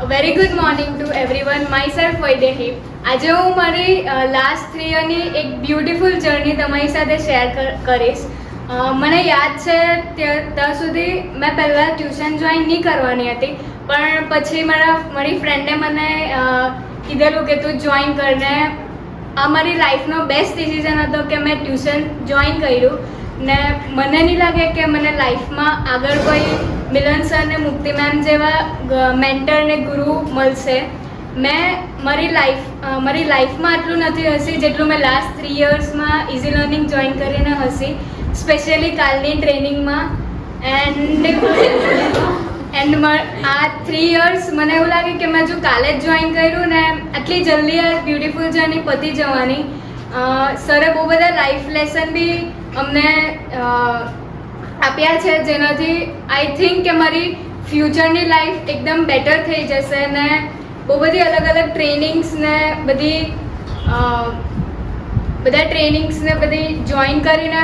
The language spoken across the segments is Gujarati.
Very good morning to everyone. My self Vaidehi. આજે હું મારી લાસ્ટ 3 યરની એક બ્યુટિફુલ જર્ની તમારી સાથે શેર કરીશ. મને યાદ છે ત્યાં સુધી મેં પહેલાં ટ્યુશન જોઈન નહીં કરવાની હતી, પણ પછી મારી ફ્રેન્ડે મને કીધેલું કે તું જોઈન કરને. આ મારી લાઈફનો બેસ્ટ ડિસિઝન હતો કે મેં ટ્યુશન જોઈન કર્યું ને મને નહીં લાગે કે મને લાઈફમાં આગળ કોઈ મિલન સર ને મુક્તિ મેમ જેવા મેન્ટર ને ગુરુ મળશે. મેં મારી લાઈફમાં આટલું નથી હસી જેટલું મેં લાસ્ટ 3 યર્સમાં ઇઝી લર્નિંગ જોઈન કરીને હસી, સ્પેશિયલી કાલની ટ્રેનિંગમાં. એન્ડ આ 3 યર્સ મને એવું લાગે કે મેં જો કાલે જ જોઈન કર્યું ને આટલી જલ્દી આ બ્યુટિફુલ જર્ની પતી જવાની. સરે બહુ બધા લાઈફ લેસન બી અમને આપ્યા છે, જેનાથી આઈ થિંક કે મારી ફ્યુચરની લાઈફ એકદમ બેટર થઈ જશે. ને બહુ બધી અલગ અલગ ટ્રેનિંગ્સ ને બધા ટ્રેનિંગ્સ ને બધી જોઈન કરીને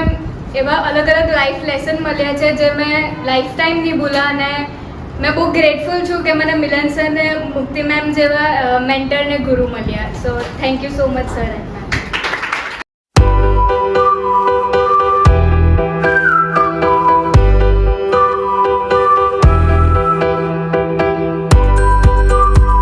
એવા અલગ અલગ લાઈફ લેસન મળ્યા છે જે મેં લાઈફ ટાઈમ નહીં ભૂલા. અને મેં બહુ ગ્રેટફુલ છું કે મને મિલન સર ને મુક્તિ મેમ જેવા મેન્ટર ને ગુરુ મળ્યા. So thank you so much sir.